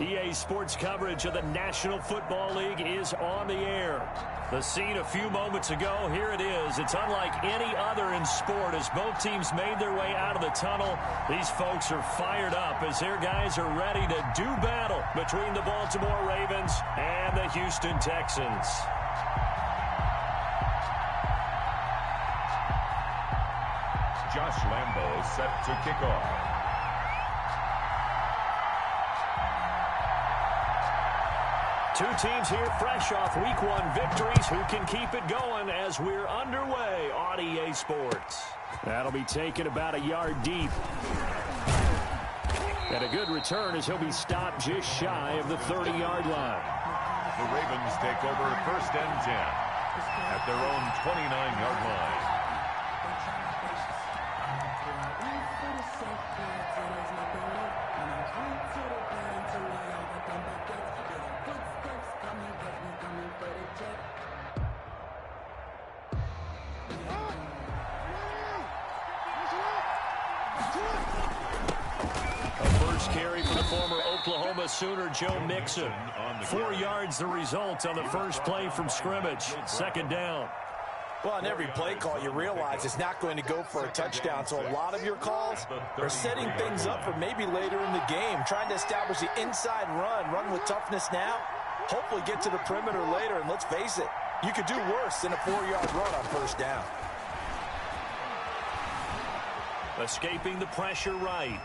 EA Sports coverage of the National Football League is on the air. The scene a few moments ago, here it is. It's unlike any other in sport as both teams made their way out of the tunnel. These folks are fired up as their guys are ready to do battle between the Baltimore Ravens and the Houston Texans. Josh Lambo set to kick off. Two teams here fresh off Week 1 victories. Who can keep it going as we're underway on EA Sports? That'll be taken about a yard deep. And a good return as he'll be stopped just shy of the 30-yard line. The Ravens take over 1st and 10 at their own 29-yard line. Carry for the former Oklahoma Sooner Joe Mixon. 4 yards the result on the first play from scrimmage. 2nd down. Well, on every play call, you realize it's not going to go for a touchdown. So a lot of your calls are setting things up for maybe later in the game, trying to establish the inside run with toughness now, hopefully get to the perimeter later. And let's face it, you could do worse than a 4-yard run on 1st down. Escaping the pressure right.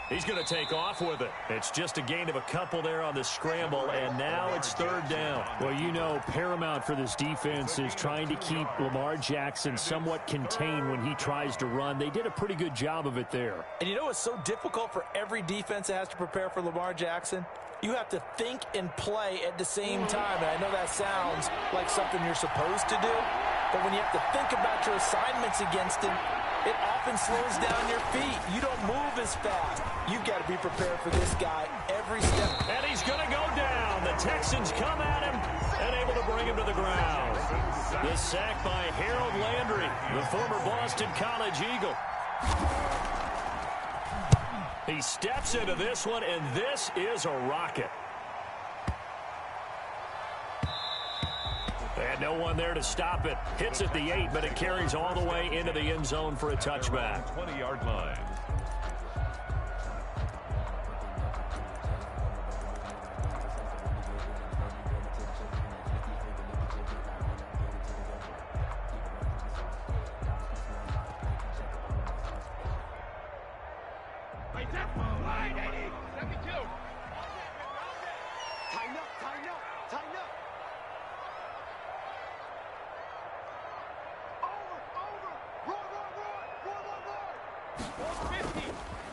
He's going to take off with it. It's just a gain of a couple there on the scramble, and now it's 3rd down. Well, you know, paramount for this defense is trying to keep Lamar Jackson somewhat contained when he tries to run. They did a pretty good job of it there. And you know what's so difficult for every defense that has to prepare for Lamar Jackson? You have to think and play at the same time. And I know that sounds like something you're supposed to do, but when you have to think about your assignments against him, it often slows down your feet. You don't move as fast. You've got to be prepared for this guy every step. And he's going to go down. The Texans come at him and able to bring him to the ground. The sack by Harold Landry, the former Boston College Eagle. He steps into this one, and this is a rocket. And no one there to stop it. Hits at the 8, but it carries all the way into the end zone for a touchback. 20-yard line.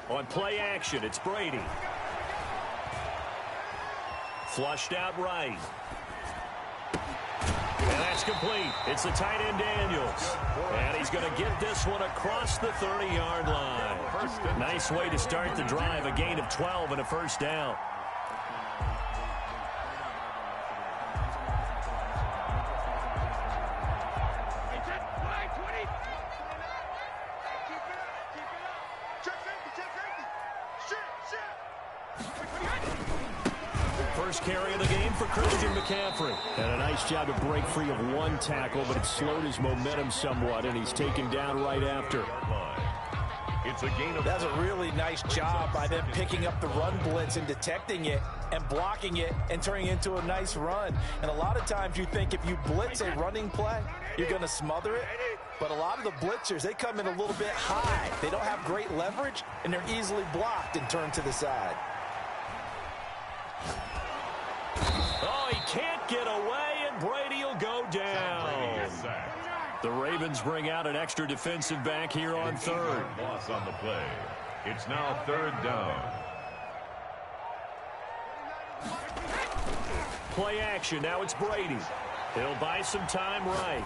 On play action, it's Brady. Flushed out right. And that's complete. It's the tight end Daniels. And he's going to get this one across the 30-yard line. Nice way to start the drive. A gain of 12 and a 1st down. First carry of the game for Christian McCaffrey. And a nice job to break free of one tackle, but it slowed his momentum somewhat, and he's taken down right after. It's a gain of... That's a really nice job by them picking up the run blitz and detecting it and blocking it and turning it into a nice run. And a lot of times you think if you blitz a running play, you're going to smother it. But a lot of the blitzers, they come in a little bit high. They don't have great leverage, and they're easily blocked and turned to the side. Oh, he can't get away, and Brady will go down. The Ravens bring out an extra defensive back here on 3rd. Loss on the play. It's now 3rd down. Play action. Now it's Brady. He'll buy some time right.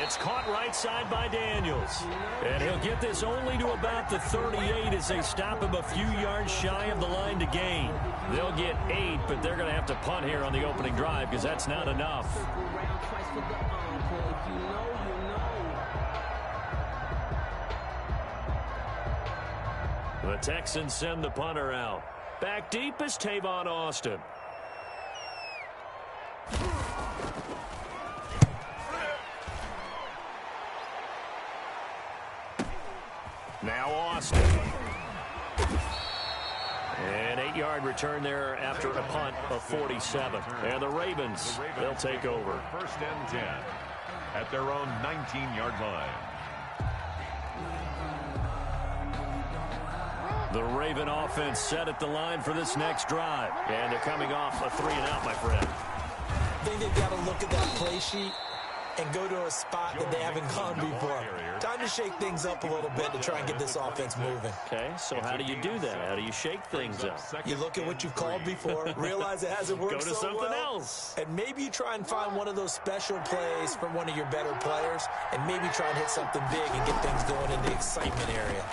It's caught right side by Daniels. And he'll get this only to about the 38 as they stop him a few yards shy of the line to gain. They'll get 8, but they're going to have to punt here on the opening drive because that's not enough. The Texans send the punter out. Back deep is Tavon Austin. Now Austin. An 8-yard return there after a punt of 47. And the Ravens, they'll take over. First and 10 at their own 19-yard line. The Raven offense set at the line for this next drive. And they're coming off a 3-and-out, my friend. I think they've got to look at that play sheet and go to a spot that they haven't gone before. Time to shake things up a little bit to try and get this offense moving. Okay, so how do you do that? How do you shake things up? You look at what you've called before, realize it hasn't worked so well. Go to something else. And maybe you try and find one of those special plays from one of your better players, and maybe try and hit something big and get things going in the excitement area.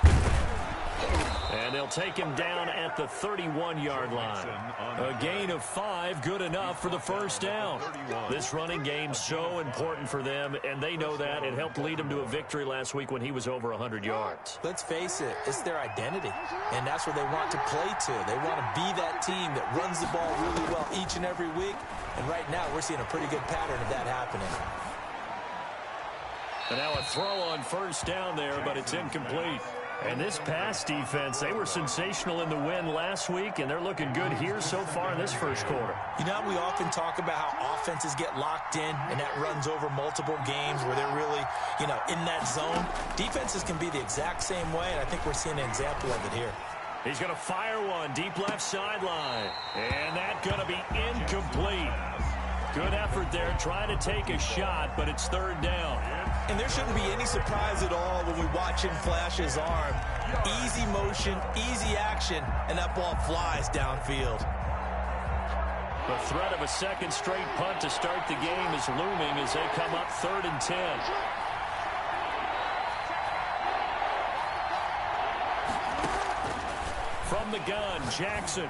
And they'll take him down at the 31-yard line. A gain of 5, good enough for the first down. This running game's so important for them, and they know that. It helped lead them to a victory last week when he was over 100 yards. Let's face it, it's their identity, and that's what they want to play to. They want to be that team that runs the ball really well each and every week, and right now we're seeing a pretty good pattern of that happening. And now a throw on first down there, but it's incomplete. And this pass defense, they were sensational in the win last week, and they're looking good here so far in this first quarter. You know, we often talk about how offenses get locked in, and that runs over multiple games where they're really, in that zone. Defenses can be the exact same way, and I think we're seeing an example of it here. He's going to fire one deep left sideline, and that's going to be incomplete. Good effort there, trying to take a shot, but it's third down. And there shouldn't be any surprise at all when we watch him flash his arm. Easy motion, easy action, and that ball flies downfield. The threat of a second straight punt to start the game is looming as they come up 3rd and 10. From the gun, Jackson.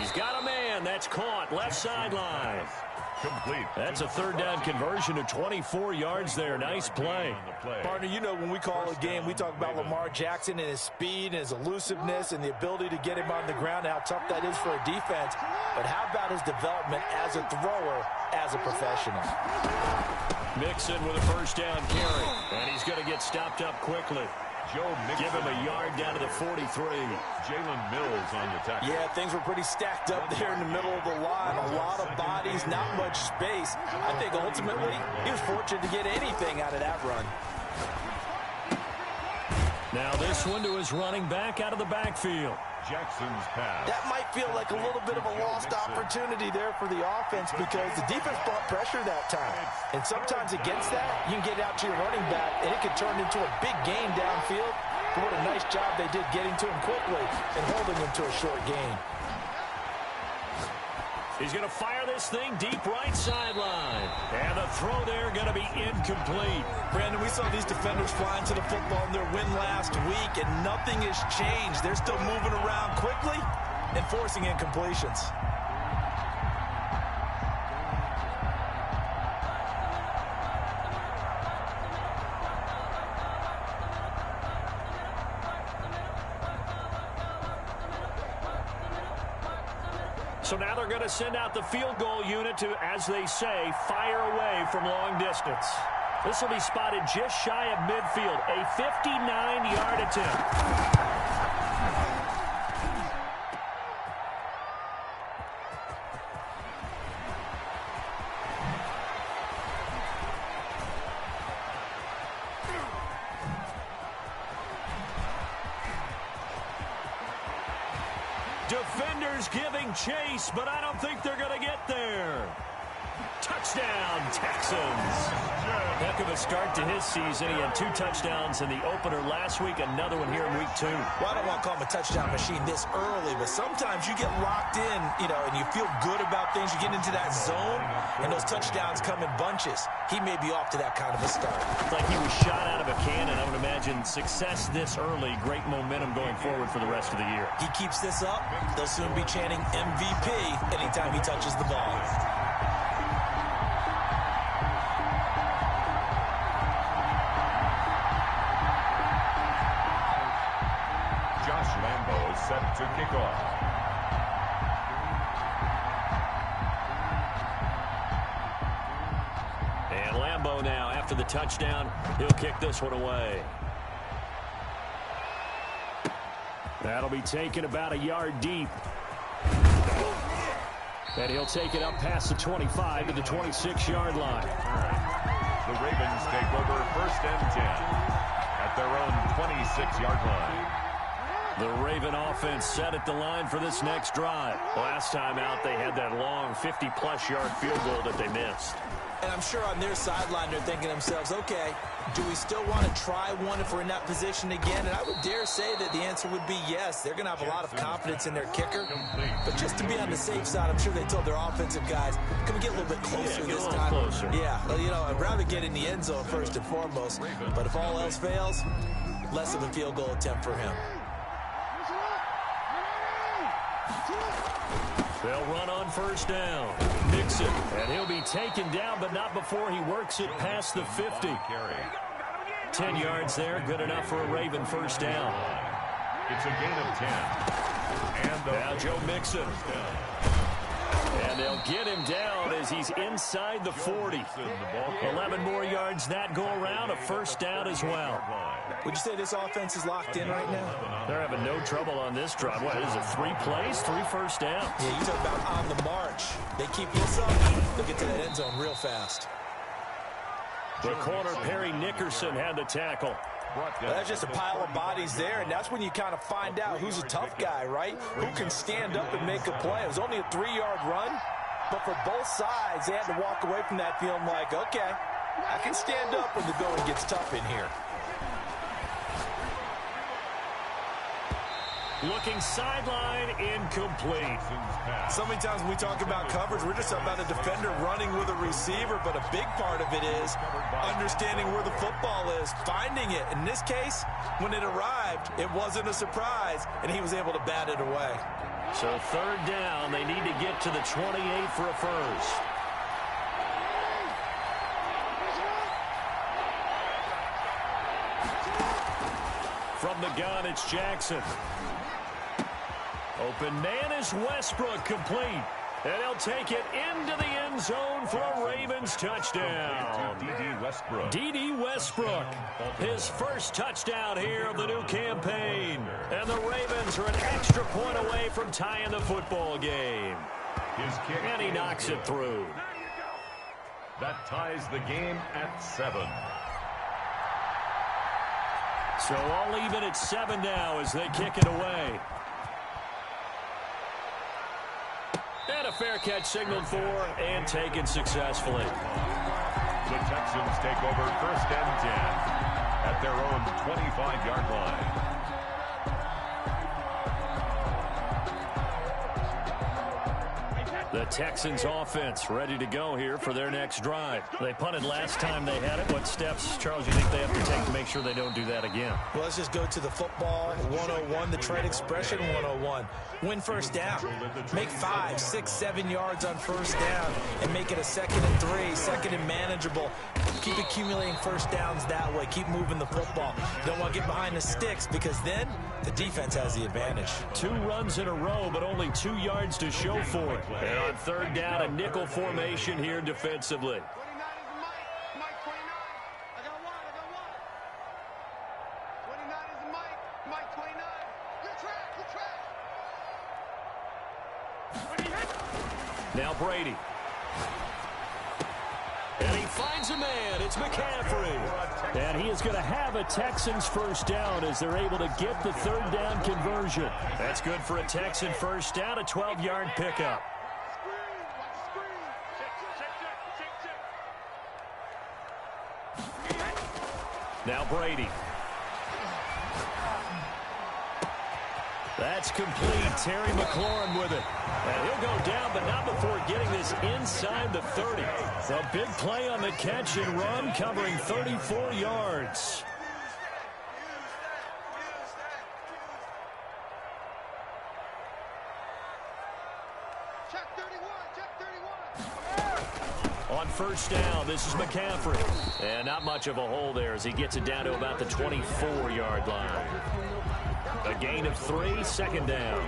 He's got a man. That's caught. Left sideline. Complete. That's a third down conversion to 24 yards there. Nice play. Partner, when we call a game, we talk about Lamar Jackson and his speed and his elusiveness and the ability to get him on the ground and how tough that is for a defense. But how about his development as a thrower, as a professional? Mixon with a first down carry. And he's going to get stopped up quickly. Give him a yard down to the 43. Jalen Mills on the tackle. Yeah, things were pretty stacked up there in the middle of the line. A lot of bodies, not much space. I think ultimately he was fortunate to get anything out of that run. Now this one to his running back out of the backfield. Jackson's pass. That might feel like a little bit of a lost opportunity there for the offense because the defense brought pressure that time. And sometimes against that, you can get out to your running back, and it can turn into a big gain downfield. But what a nice job they did getting to him quickly and holding him to a short gain. He's going to fire this thing deep right sideline. And the throw there going to be incomplete. Brandon, we saw these defenders flying to the football in their win last week, and nothing has changed. They're still moving around quickly and forcing incompletions. So now they're going to send out the field goal unit to, as they say, fire away from long distance. This will be spotted just shy of midfield. A 59-yard attempt. Defenders giving chase, but I don't think they're going to get there. Touchdown, Texans. Heck of a start to his season. He had 2 touchdowns in the opener last week, another one here in week 2. Well, I don't want to call him a touchdown machine this early, but sometimes you get locked in, and you feel good about things. You get into that zone, and those touchdowns come in bunches. He may be off to that kind of a start. It's like he was shot out of a cannon. I would imagine success this early, great momentum going forward for the rest of the year. He keeps this up, they'll soon be chanting MVP anytime he touches the ball. Set to kick off. And Lambeau now, after the touchdown, he'll kick this one away. That'll be taken about a yard deep. And he'll take it up past the 25 to the 26-yard line. The Ravens take over 1st and 10 at their own 26-yard line. The Raven offense set at the line for this next drive. Last time out, they had that long 50-plus yard field goal that they missed. And I'm sure on their sideline they're thinking to themselves, okay, do we still want to try one if we're in that position again? And I would dare say that the answer would be yes. They're going to have a lot of confidence in their kicker. But just to be on the safe side, I'm sure they told their offensive guys, can we get a little bit closer this time? Closer. Yeah, well, you know, I'd rather get in the end zone first and foremost. But if all else fails, less of a field goal attempt for him. They'll run on 1st down. Mixon, and he'll be taken down, but not before he works it past the 50. 10 yards there, good enough for a Raven 1st down. It's a gain of 10. And now Joe Mixon. And they'll get him down as he's inside the 40. 11 more yards that go around, a 1st down as well. Would you say this offense is locked in right now? They're having no trouble on this drive. What is it, 3 plays, 3 1st downs? Yeah, you talk about on the march. They keep this up, they'll get to that end zone real fast. The corner, Perry Nickerson, had the tackle. Well, that's just a pile of bodies there, and that's when you kind of find out who's a tough guy, right? Who can stand up and make a play. It was only a 3-yard run, but for both sides, they had to walk away from that feeling like, okay, I can stand up when the going gets tough in here. Looking sideline, incomplete. So many times when we talk about coverage, we're just about a defender running with a receiver, but a big part of it is understanding where the football is, finding it. In this case, when it arrived, it wasn't a surprise, and he was able to bat it away. So 3rd down, they need to get to the 28 for a 1st. From the gun, it's Jackson. Open man is Westbrook, complete. And he'll take it into the end zone for a Ravens touchdown. D.D. Westbrook, his 1st touchdown here of the new campaign. And the Ravens are an extra point away from tying the football game. And he knocks it through. That ties the game at 7. So all even at 7 now as they kick it away. And a fair catch signaled for and taken successfully. The Texans take over 1st and 10 at their own 25-yard line. The Texans offense ready to go here for their next drive. They punted last time they had it. What steps, Charles, you think they have to take to make sure they don't do that again? Well, let's just go to the football 101, the trade expression 101. Win 1st down. Make 5, 6, 7 yards on 1st down and make it a 2nd and 3, 2nd and manageable. Keep accumulating 1st downs that way. Keep moving the football. You don't want to get behind the sticks because then the defense has the advantage. 2 runs in a row, but only 2 yards to show for it. And on 3rd down, a nickel formation here defensively. Now Brady. And he finds a man. It's McCaffrey. And he is going to have a Texans 1st down as they're able to get the 3rd down conversion. That's good for a Texan 1st down, a 12-yard pickup. Now Brady. That's complete. Terry McLaurin with it. And he'll go down, but not before getting this inside the 30. A big play on the catch and run, covering 34 yards. On first down, this is McCaffrey. And not much of a hole there as he gets it down to about the 24-yard line. A gain of 3, second down.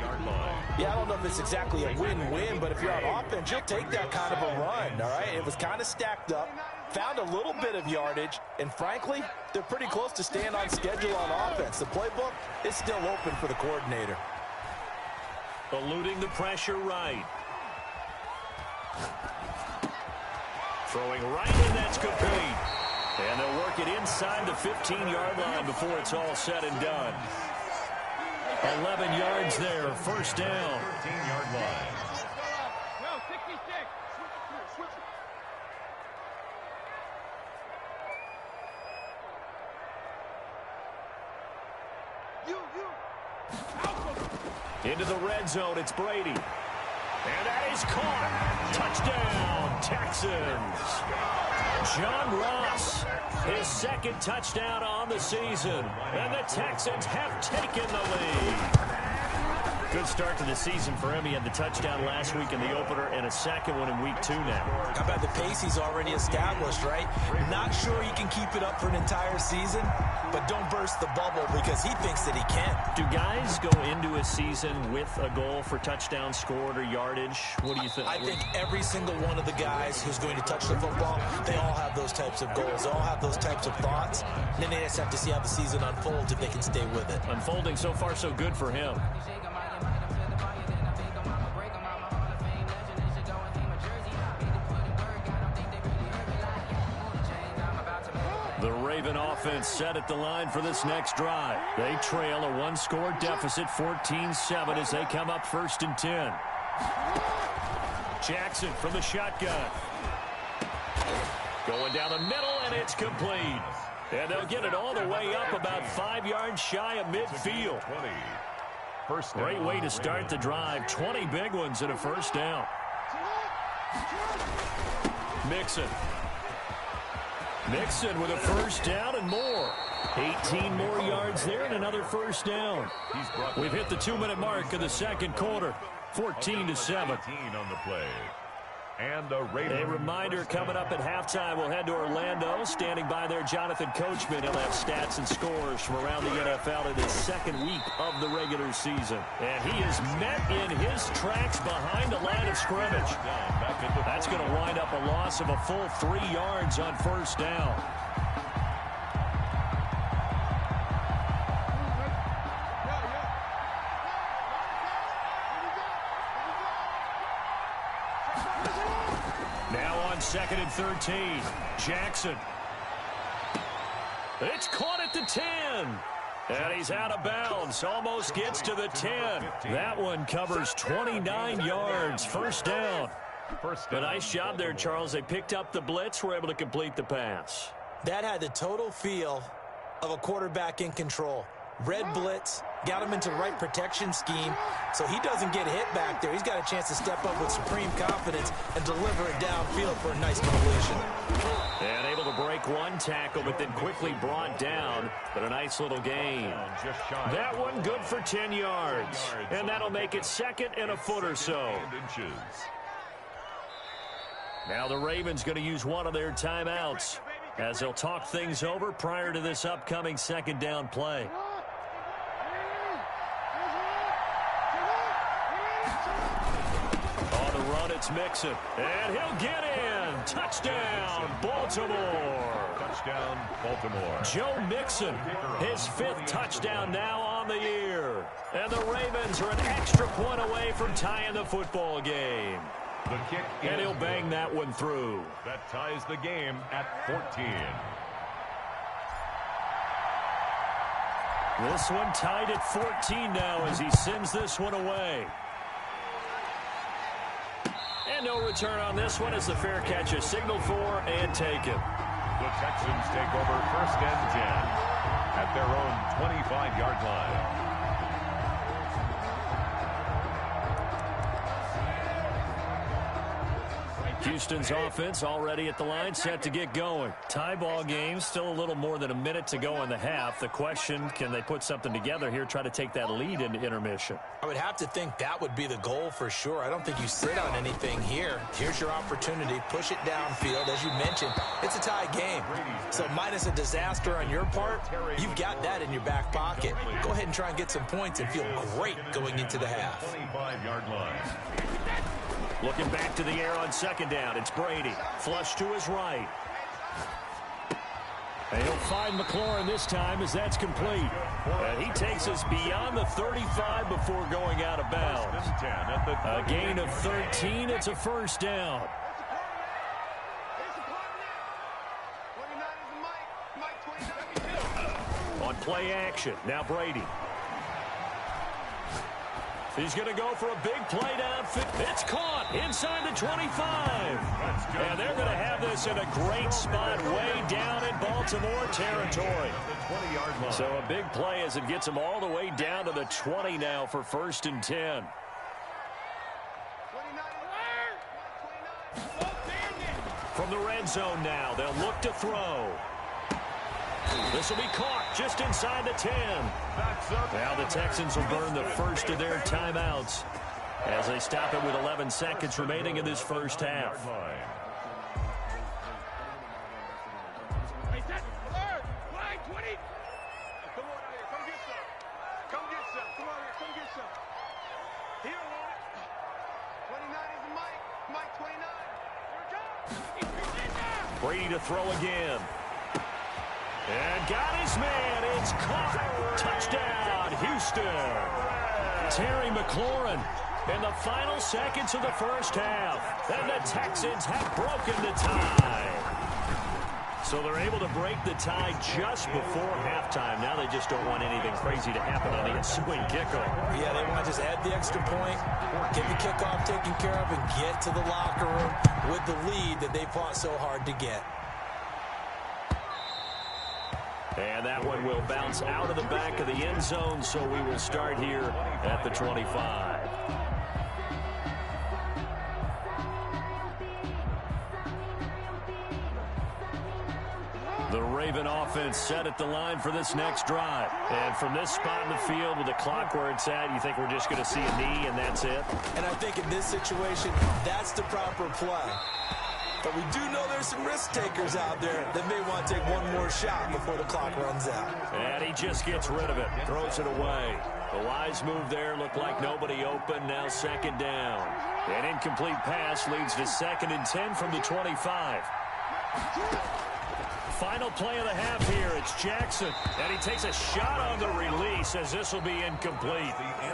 Yeah, I don't know if it's exactly a win-win, but if you're on offense, you'll take that kind of a run, all right? It was kind of stacked up, found a little bit of yardage, and frankly, they're pretty close to staying on schedule on offense. The playbook is still open for the coordinator. Eluding the pressure right. Throwing right, and that's complete. And they'll work it inside the 15-yard line before it's all said and done. 11 yards there, first down. 13-yard line. Into the red zone, it's Brady. And that is caught. Touchdown, Texans. John Ross, his second touchdown on the season. And the Texans have taken the lead. Good start to the season for him. He had the touchdown last week in the opener and a second one in week 2 now. How about the pace he's already established, right? Not sure he can keep it up for an entire season, but don't burst the bubble because he thinks that he can. Do guys go into a season with a goal for touchdown scored or yardage? What do you think? I think every single one of the guys who's going to touch the football, they all have those types of goals. They all have those types of thoughts. And then they just have to see how the season unfolds if they can stay with it. Unfolding so far so good for him. The Raven offense set at the line for this next drive. They trail a one-score deficit, 14-7, as they come up first and 10. Jackson from the shotgun. Going down the middle, and it's complete. And they'll get it all the way up about 5 yards shy of midfield. Great way to start the drive. 20 big ones and a first down. Mixon with a first down and more. 18 more yards there and another first down. We've hit the 2-minute mark of the second quarter. 14-7 on the play. And a reminder coming up at halftime. We'll head to Orlando. Standing by there, Jonathan Coachman. He'll have stats and scores from around the NFL in his second week of the regular season. And he is met in his tracks behind the line of scrimmage. That's going to wind up a loss of a full 3 yards on first down. Second and 13. Jackson. It's caught at the 10. And he's out of bounds. Almost gets to the 10. That one covers 29 yards. First down. A nice job there, Charles. They picked up the blitz, were able to complete the pass. That had the total feel of a quarterback in control. Red blitz, got him into the right protection scheme, so he doesn't get hit back there. He's got a chance to step up with supreme confidence and deliver it downfield for a nice completion. And able to break one tackle, but then quickly brought down, but a nice little gain. That one good for 10 yards, and that'll make it second and a foot or so. Now the Ravens going to use one of their timeouts as they'll talk things over prior to this upcoming second down play. It's Mixon, and he'll get in. Touchdown, Baltimore. Touchdown, Baltimore. Joe Mixon, his 5th touchdown now on the year. And the Ravens are an extra point away from tying the football game. The kick, and he'll bang that one through. That ties the game at 14. This one tied at 14 now as he sends this one away. And no return on this one as the fair catch is signaled for and taken. The Texans take over first and 10 at their own 25-yard line. Houston's offense already at the line, set to get going. Tie ball game, still a little more than a minute to go in the half. The question, can they put something together here, try to take that lead into intermission? I would have to think that would be the goal for sure. I don't think you sit on anything here. Here's your opportunity. Push it downfield. As you mentioned, it's a tie game. So minus a disaster on your part, you've got that in your back pocket. Go ahead and try and get some points and feel great going into the half. 25-yard line. Looking back to the air on second down. It's Brady. Flush to his right. And he'll find McLaurin this time as that's complete. And he takes us beyond the 35 before going out of bounds. A gain of 13. It's a first down. On play action. Now Brady. He's going to go for a big play downfield. It's caught inside the 25. And they're going to have this in a great spot way down in Baltimore territory. So a big play as it gets them all the way down to the 20 now for 1st and 10. From the red zone now, they'll look to throw. This will be caught just inside the 10. Now the Texans will burn the first of their timeouts as they stop it with 11 seconds remaining in this first half. Brady to throw again. And got his man. It's caught. Touchdown, Houston. Terry McLaurin in the final seconds of the first half. And the Texans have broken the tie. So they're able to break the tie just before halftime. Now they just don't want anything crazy to happen on the ensuing kickoff. Yeah, they want to just add the extra point, get the kickoff taken care of, and get to the locker room with the lead that they fought so hard to get. And that one will bounce out of the back of the end zone, so we will start here at the 25. The Raven offense set at the line for this next drive. And from this spot in the field with the clock where it's at, you think we're just going to see a knee and that's it? And I think in this situation, that's the proper play. But we do know there's some risk takers out there that may want to take one more shot before the clock runs out. And he just gets rid of it, throws it away. The wise move there, looked like nobody open, now second down. An incomplete pass leads to 2nd and 10 from the 25. Final play of the half here. It's Jackson. And he takes a shot on the release as this will be incomplete.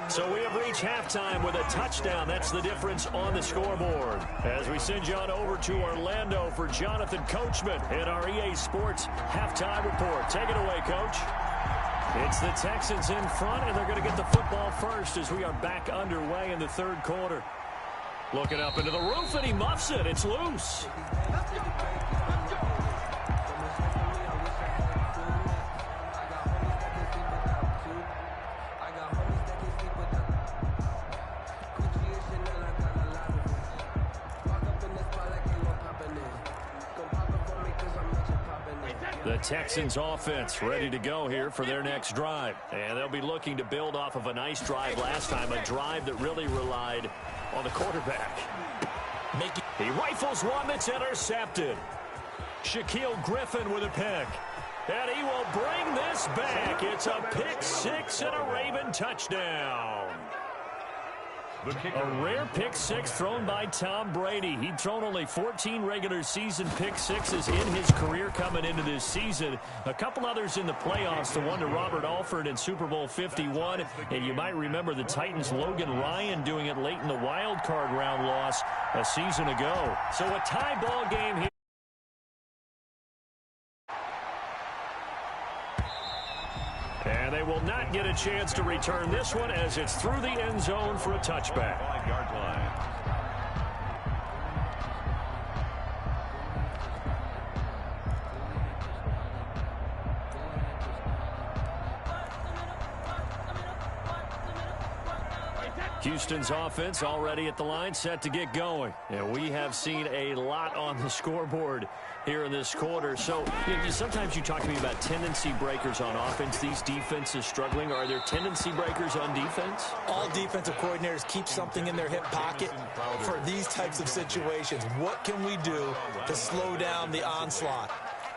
So we have reached halftime with a touchdown. That's the difference on the scoreboard. As we send you on over to Orlando for Jonathan Coachman in our EA Sports halftime report. Take it away, Coach. It's the Texans in front, and they're going to get the football first as we are back underway in the 3rd quarter. Looking up into the roof, and he muffs it. It's loose. The Texans offense ready to go here for their next drive. And they'll be looking to build off of a nice drive last time, a drive that really relied on the quarterback. He rifles one that's intercepted. Shaquille Griffin with a pick. And he will bring this back. It's a pick six and a Raven touchdown. A rare pick six thrown by Tom Brady. He'd thrown only 14 regular season pick sixes in his career coming into this season. A couple others in the playoffs, the one to Robert Alford in Super Bowl 51. And you might remember the Titans' Logan Ryan doing it late in the wild card round loss a season ago. So a tie ball game here. And they will not get a chance to return this one as it's through the end zone for a touchback. 5-yard line. Houston's offense already at the line, set to get going. And we have seen a lot on the scoreboard here in this quarter. So sometimes you talk to me about tendency breakers on offense. These defenses struggling. Are there tendency breakers on defense? All defensive coordinators keep something in their hip pocket for these types of situations. What can we do to slow down the onslaught?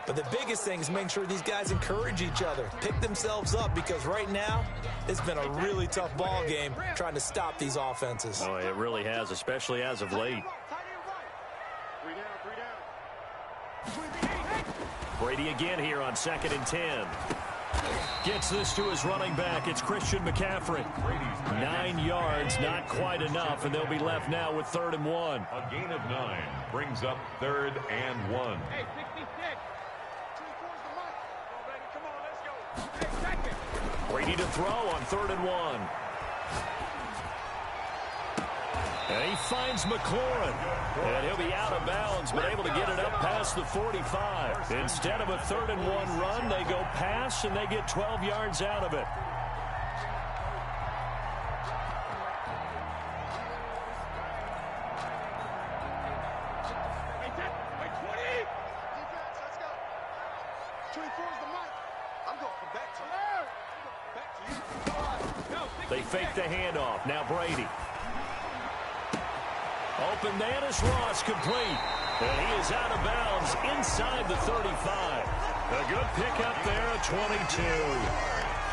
But the biggest thing is making sure these guys encourage each other, pick themselves up, because right now it's been a really tough ball game trying to stop these offenses. Oh, it really has, especially as of late. Brady again here on 2nd and 10. Gets this to his running back. It's Christian McCaffrey. 9 yards, not quite enough, and they'll be left now with 3rd and 1. A gain of 9 brings up 3rd and 1. Hey, 66. Come on, let's go. Hey, second. Brady to throw on 3rd and 1. And he finds McLaurin. And he'll be out of bounds, but able to get it up past the 45. Instead of a 3rd and 1 run, they go pass, and they get 12 yards out of it. They fake the handoff. Now Brady. Open Manus Ross complete. And he is out of bounds inside the 35. A good pickup there at 22.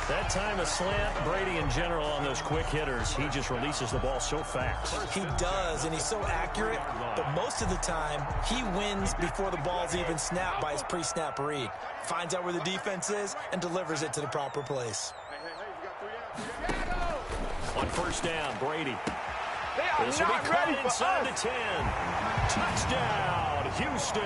That time a slant. Brady in general on those quick hitters, he just releases the ball so fast. He does, and he's so accurate, but most of the time he wins before the ball's even snapped by his pre-snap read. Finds out where the defense is and delivers it to the proper place. On 1st down, Brady. This will be cut inside the 10. Touchdown, Houston.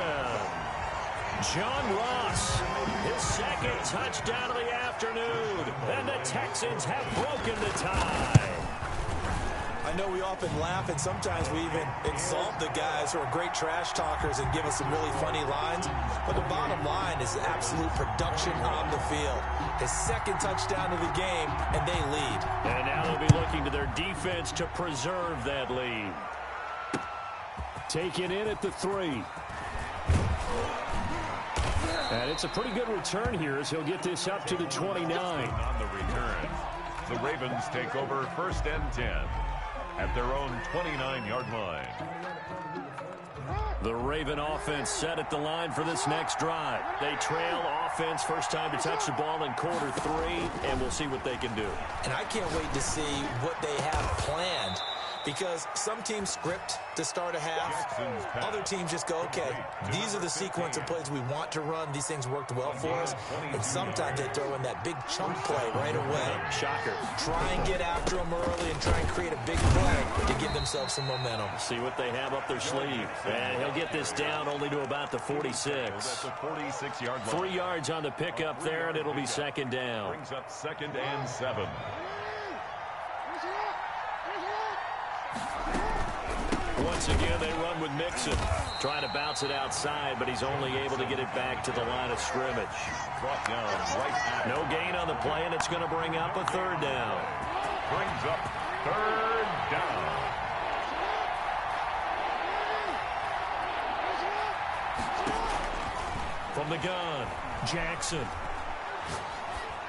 John Ross, his 2nd touchdown of the afternoon. And the Texans have broken the tie. I know we often laugh, and sometimes we even exalt the guys who are great trash talkers and give us some really funny lines. But the bottom line is absolute production on the field. His 2nd touchdown of the game, and they lead. And now they'll be looking to their defense to preserve that lead. Taken in at the 3. And it's a pretty good return here as he'll get this up to the 29. On the return, the Ravens take over 1st and 10 at their own 29-yard line. The Raven offense set at the line for this next drive. They trail offense, first time to touch the ball in quarter 3, and we'll see what they can do. And I can't wait to see what they have planned, because some teams script to start a half. Other teams just go, okay, these are the sequence of plays we want to run. These things worked well for us. And sometimes they throw in that big chunk play right away. Shocker. Try and get after them early and try and create a big play to give themselves some momentum. See what they have up their sleeve. And he'll get this down only to about the 46. That's the 46-yard line. 3 yards on the pickup there, and it'll be 2nd down. Brings up 2nd and 7. Once again, they run with Mixon. Trying to bounce it outside, but he's only able to get it back to the line of scrimmage. Brought down right at No gain on the play, and it's going to bring up a 3rd down. brings up 3rd down. From the gun, Jackson.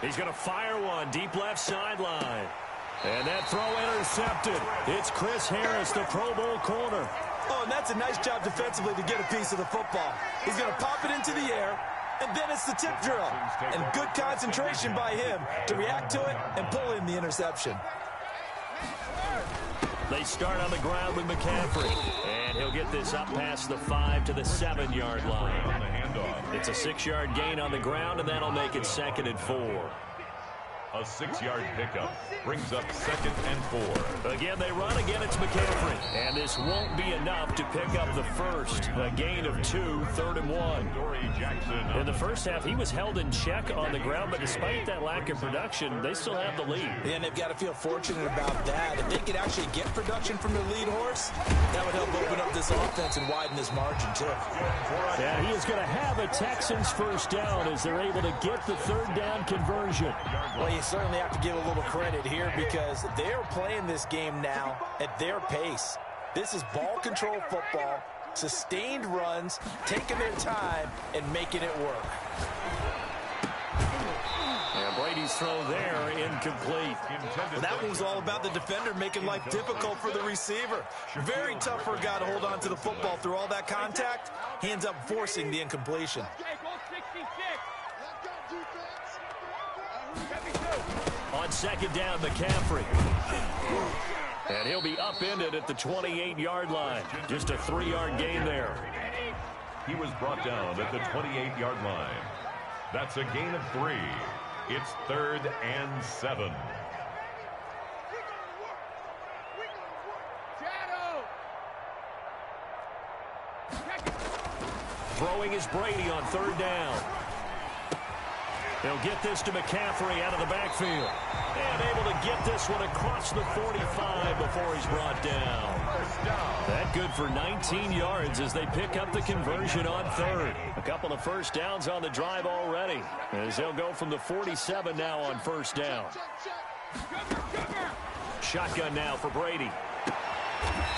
He's going to fire one deep left sideline. And that throw intercepted. It's Chris Harris, the Pro Bowl corner. Oh, and that's a nice job defensively to get a piece of the football. He's going to pop it into the air, and then it's the tip drill. And good concentration by him to react to it and pull in the interception. They start on the ground with McCaffrey. And he'll get this up past the 5 to the 7-yard line. On the handoff. It's a 6-yard gain on the ground, and that'll make it 2nd and 4. A 6-yard pickup brings up 2nd and 4. Again, they run. Again, it's McCaffrey. And this won't be enough to pick up the first. A gain of 2, 3rd and 1. Dory Jackson. In the first half, he was held in check on the ground, but despite that lack of production, they still have the lead. Yeah, and they've got to feel fortunate about that. If they could actually get production from their lead horse, that would help open up this offense and widen this margin, too. Yeah, he is going to have a Texans first down as they're able to get the 3rd down conversion. Well, you certainly have to give a little credit here because they're playing this game now at their pace. This is ball control football, sustained runs, taking their time, and making it work. And Brady's throw there, incomplete. Well, that one was all about the defender making life difficult for the receiver. Very tough for a guy to hold on to the football through all that contact. He ends up forcing the incompletion. On second down, McCaffrey. And he'll be upended at the 28-yard line. Just a 3-yard gain there. He was brought down at the 28-yard line. That's a gain of 3. It's 3rd and 7. Throwing is Brady on 3rd down. They'll get this to McCaffrey out of the backfield. And able to get this one across the 45 before he's brought down. That good for 19 yards as they pick up the conversion on 3rd. A couple of first downs on the drive already, as they'll go from the 47 now on 1st down. Shotgun now for Brady.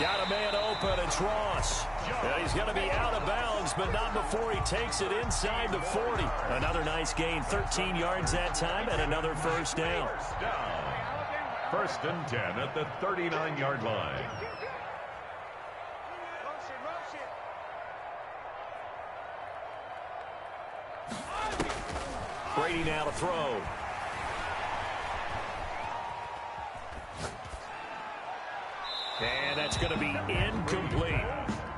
Got a man open. It's Ross. And he's going to be out of bounds, but not before he takes it inside the 40. Another nice gain, 13 yards that time, and another first down. 1st and 10 at the 39-yard line. Brady now to throw. And that's going to be incomplete.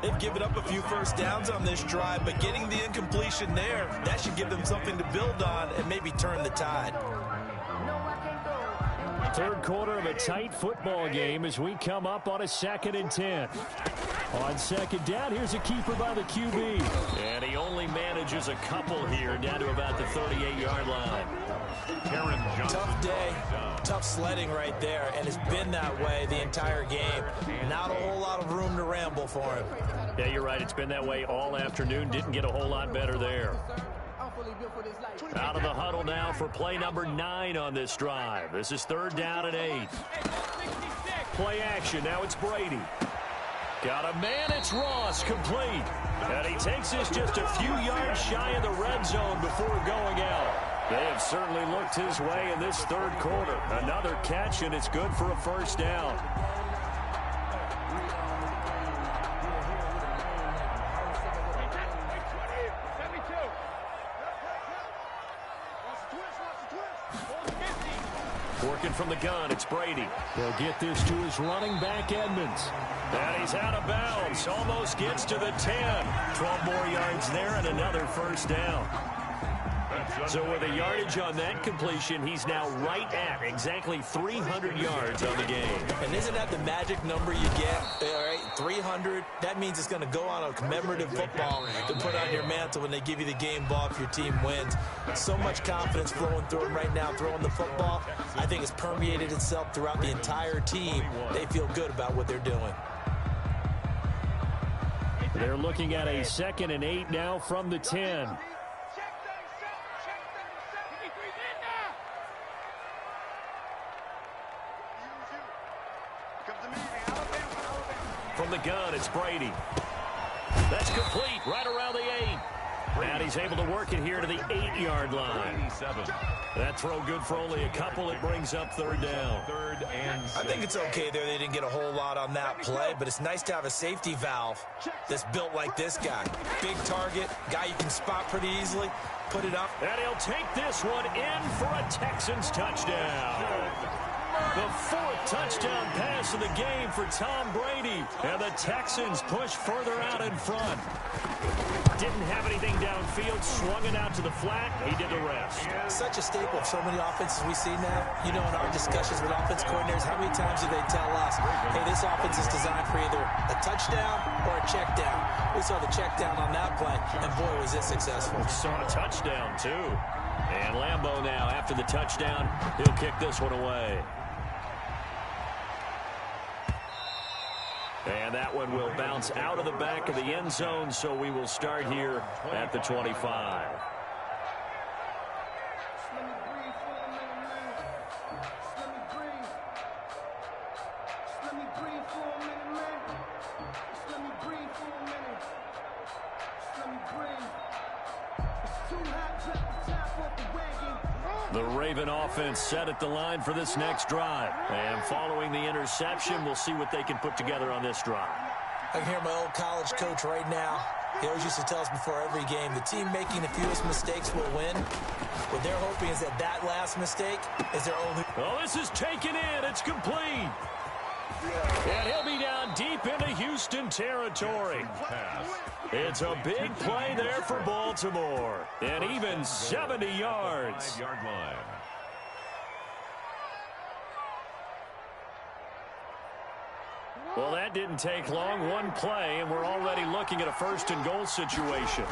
They've given up a few first downs on this drive, but getting the incompletion there, that should give them something to build on and maybe turn the tide. 3rd quarter of a tight football game as we come up on a 2nd and 10. On 2nd down, here's a keeper by the QB. And he only manages a couple here down to about the 38-yard line. Tough day, tough sledding right there, and it's been that way the entire game. Not a whole lot of room to ramble for him. Yeah, you're right. It's been that way all afternoon. Didn't get a whole lot better there. Out of the huddle now for play number 9 on this drive. This is 3rd down and 8. Play action. Now it's Brady. Got a man. It's Ross. Complete. And he takes this just a few yards shy of the red zone before going out. They have certainly looked his way in this 3rd quarter. Another catch, and it's good for a first down. Working from the gun, it's Brady. They'll get this to his running back, Edmonds. And he's out of bounds. Almost gets to the 10. 12 more yards there and another first down. So with a yardage on that completion, he's now right at exactly 300 yards on the game. And isn't that the magic number you get? All right, 300. That means it's going to go on a commemorative football to put on your mantle when they give you the game ball if your team wins. So much confidence flowing through him right now, throwing the football. I think it's permeated itself throughout the entire team. They feel good about what they're doing. They're looking at a 2nd and 8 now from the 10. From the gun, it's Brady. That's complete right around the 8. And he's able to work it here to the 8-yard line. That throw good for only a couple. It brings up 3rd down. 3rd and 6. I think it's okay there. They didn't get a whole lot on that play, but it's nice to have a safety valve that's built like this guy. Big target, guy you can spot pretty easily, put it up. And he'll take this one in for a Texans touchdown. The 4th touchdown pass of the game for Tom Brady. And the Texans push further out in front. Didn't have anything downfield, swung it out to the flat. He did the rest. Such a staple of so many offenses we see now. You know, in our discussions with offense coordinators, how many times do they tell us, hey, this offense is designed for either a touchdown or a check down. We saw the check down on that play, and boy, was it successful. Saw a touchdown, too. And Lambeau now, after the touchdown, he'll kick this one away. And that one will bounce out of the back of the end zone, so we will start here at the 25. The Raven offense set at the line for this next drive. And following the interception, we'll see what they can put together on this drive. I can hear my old college coach right now. He always used to tell us before every game, the team making the fewest mistakes will win. What they're hoping is that that last mistake is their only... Oh, this is taken in. It's complete. And he'll be down deep into Houston territory. It's a big play there for Baltimore. And even 70 yards. Yard line. Well, that didn't take long. One play, and we're already looking at a first-and-goal situation.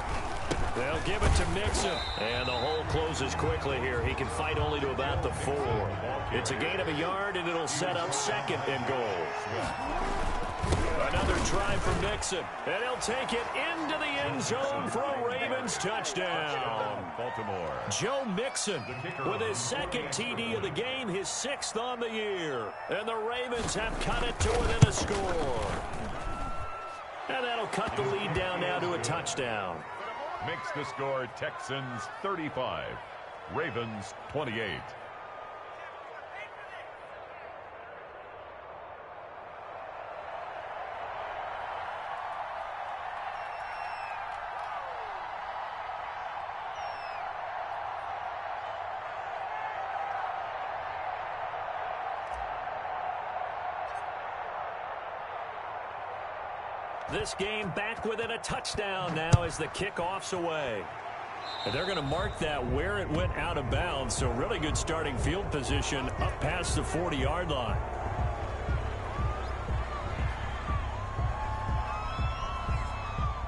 They'll give it to Mixon. And the hole closes quickly here. He can fight only to about the 4. It's a gain of a yard, and it'll set up second and goal. Another try from Mixon. And he'll take it into the end zone for a Ravens touchdown. Baltimore. Joe Mixon with his second TD of the game, his 6th on the year. And the Ravens have cut it to within a score. And that'll cut the lead down now to a touchdown. Makes the score Texans 35, Ravens 28. This game back within a touchdown now as the kickoff's away. And they're going to mark that where it went out of bounds, so really good starting field position up past the 40-yard line.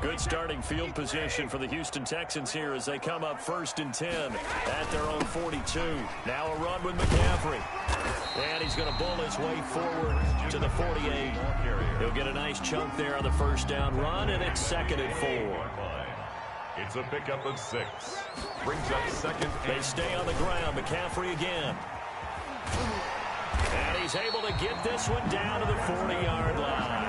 Good starting field position for the Houston Texans here as they come up 1st and 10 at their own 42. Now a run with McCaffrey. And he's going to bull his way forward to the 48. He'll get a nice chunk there on the first down run, and it's 2nd and 4. It's a pickup of 6. Brings up 2nd. They stay on the ground. McCaffrey again. And he's able to get this one down to the 40-yard line.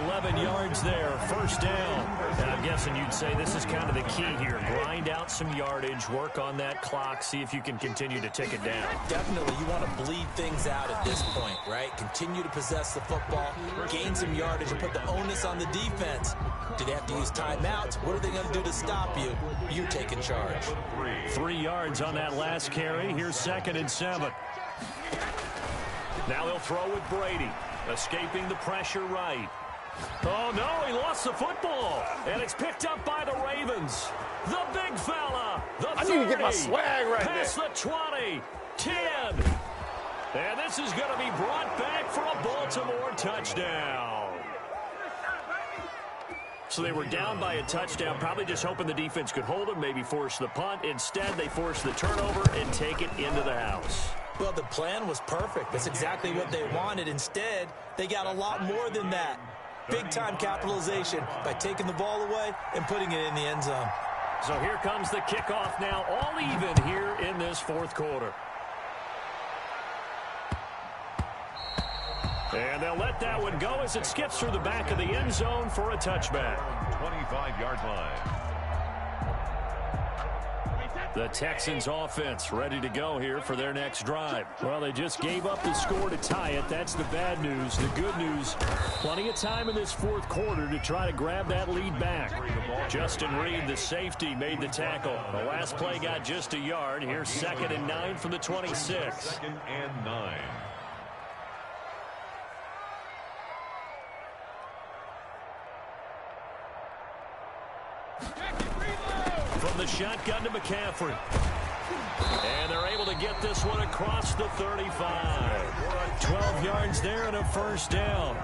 11 yards there, 1st down. And I'm guessing you'd say this is kind of the key here. Grind out some yardage, work on that clock, see if you can continue to tick it down. Definitely, you want to bleed things out at this point, right? Continue to possess the football, gain some yardage, and put the onus on the defense. Do they have to use timeouts? What are they going to do to stop you? You're taking charge. 3 yards on that last carry. Here's 2nd and 7. Now they'll throw with Brady, escaping the pressure right. Oh, no, he lost the football, and it's picked up by the Ravens. The big fella, the 30. I need to get my swag right past there. The 20, 10. And this is going to be brought back for a Baltimore touchdown. So they were down by a touchdown, probably just hoping the defense could hold them, maybe force the punt. Instead, they force the turnover and take it into the house. Well, the plan was perfect. That's exactly what they wanted. Instead, they got a lot more than that. Big-time capitalization by taking the ball away and putting it in the end zone. So here comes the kickoff now, all even here in this 4th quarter. And they'll let that one go as it skips through the back of the end zone for a touchback. 25-yard line. The Texans offense ready to go here for their next drive. Well, they just gave up the score to tie it. That's the bad news. The good news, plenty of time in this 4th quarter to try to grab that lead back. Justin Reed, the safety, made the tackle. The last play got just a yard. Here's 2nd and 9 from the 26. 2nd and 9. From the shotgun to McCaffrey. And they're able to get this one across the 35. 12 yards there and a 1st down.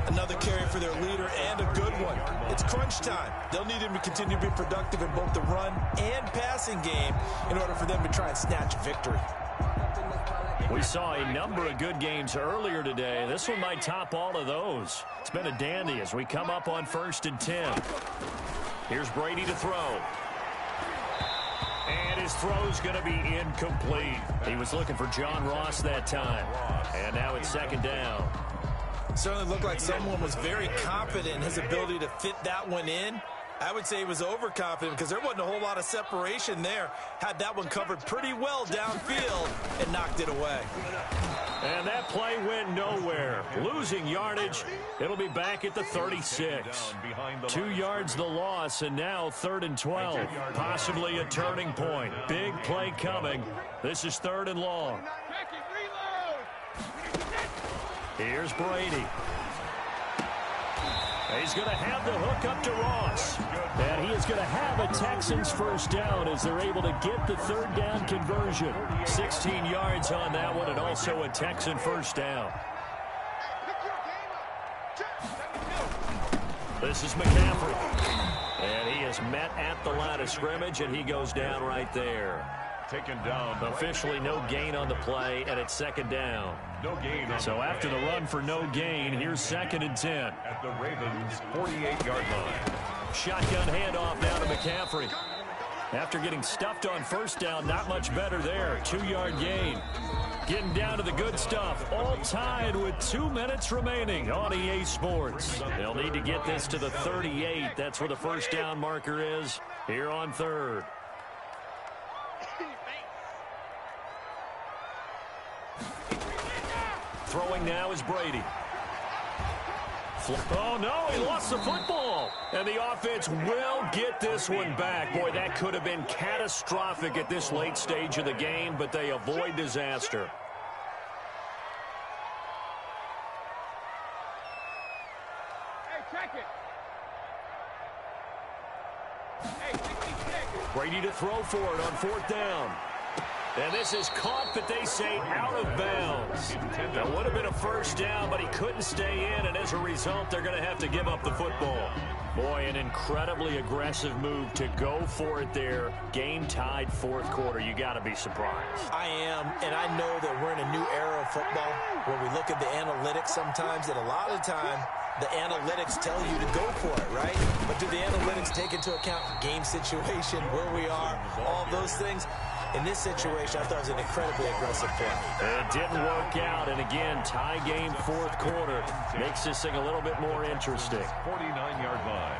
Another carry for their leader and a good one. It's crunch time. They'll need him to continue to be productive in both the run and passing game in order for them to try and snatch victory. We saw a number of good games earlier today. This one might top all of those. It's been a dandy as we come up on 1st and 10. Here's Brady to throw. And his throw's going to be incomplete. He was looking for John Ross that time. And now it's 2nd down. Certainly looked like someone was very confident in his ability to fit that one in. I would say he was overconfident because there wasn't a whole lot of separation there. Had that one covered pretty well downfield and knocked it away. And that play went nowhere. Losing yardage. It'll be back at the 36. 2 yards the loss, and now 3rd and 12. Possibly a turning point. Big play coming. This is 3rd and long. Here's Brady. He's going to have the hook up to Ross. And he is going to have a Texans first down as they're able to get the 3rd down conversion. 16 yards on that one, and also a Texan first down. This is McCaffrey. And he is met at the line of scrimmage, and he goes down right there. Taken down. Officially no gain on the play, and it's 2nd down. No gain. So after the run for no gain, here's 2nd and 10. At the Ravens' 48-yard line. Shotgun handoff now to McCaffrey. After getting stuffed on first down, not much better there. 2-yard gain. Getting down to the good stuff. All tied with 2 minutes remaining on EA Sports. They'll need to get this to the 38. That's where the first down marker is here on 3rd. Throwing now is Brady. Oh, no, he lost the football. And the offense will get this one back. Boy, that could have been catastrophic at this late stage of the game, but they avoid disaster. Hey, check it. Hey, 66. Brady to throw for it on 4th down. And this is caught, but they say out of bounds. That would have been a first down, but he couldn't stay in, and as a result, they're going to have to give up the football. Boy, an incredibly aggressive move to go for it there. Game tied 4th quarter. You got to be surprised. I am, and I know that we're in a new era of football where we look at the analytics sometimes, and a lot of the time, the analytics tell you to go for it, right? But do the analytics take into account game situation, where we are, all those things? In this situation, I thought it was an incredibly aggressive play. It didn't work out, and again, tie game 4th quarter. Makes this thing a little bit more interesting. 49-yard line.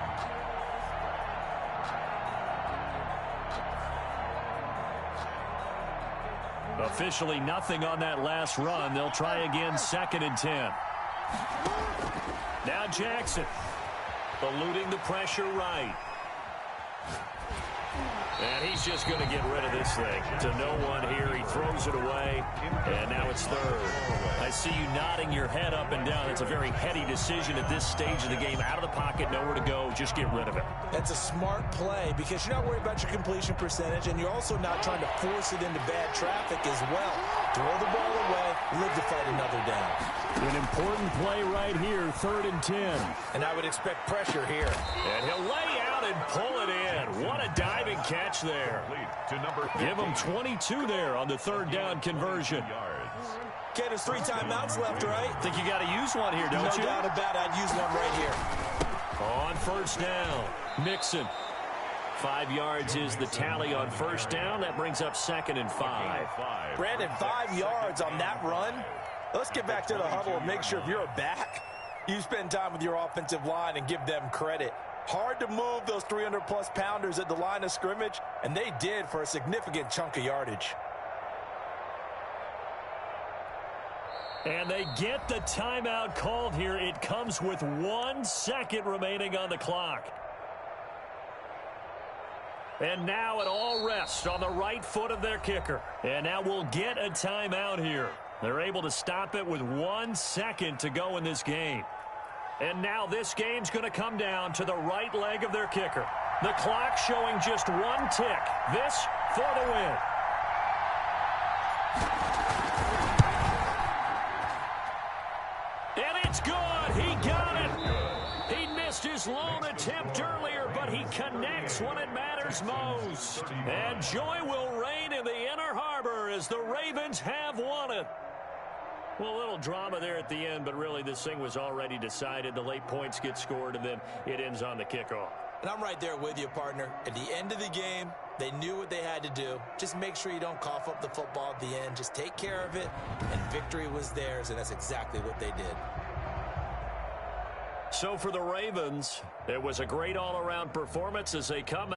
Officially nothing on that last run. They'll try again 2nd and 10. Now Jackson, eluding the pressure right. And he's just going to get rid of this thing to no one here. He throws it away, and now it's 3rd. I see you nodding your head up and down. It's a very heady decision at this stage of the game. Out of the pocket, nowhere to go. Just get rid of it. That's a smart play because you're not worried about your completion percentage, and you're also not trying to force it into bad traffic as well. Throw the ball away, live to fight another down. An important play right here, 3rd and 10. And I would expect pressure here. And he'll lay out and pull it in. What a diving catch there. Give him 22 there on the 3rd down conversion. Okay, there's 3 timeouts left, right? Think you got to use one here, don't you? No doubt about it. I'd use one right here. On first down, Mixon. 5 yards is the tally on first down. That brings up 2nd and 5. Brandon, 5 yards on that run. Let's get back to the huddle and make sure if you're a back, you spend time with your offensive line and give them credit. Hard to move those 300-plus pounders at the line of scrimmage, and they did for a significant chunk of yardage. And they get the timeout called here. It comes with 1 second remaining on the clock. And now it all rests on the right foot of their kicker. And now we'll get a timeout here. They're able to stop it with 1 second to go in this game. And now this game's going to come down to the right leg of their kicker. The clock showing just 1 tick. This for the win. And it's good. He got it. He missed his lone attempt earlier, but he connects when it matters most. And joy will reign in the Inner Harbor as the Ravens have won it. Well, a little drama there at the end, but really this thing was already decided. The late points get scored, and then it ends on the kickoff. And I'm right there with you, partner. At the end of the game, they knew what they had to do. Just make sure you don't cough up the football at the end. Just take care of it, and victory was theirs, and that's exactly what they did. So for the Ravens, it was a great all-around performance as they come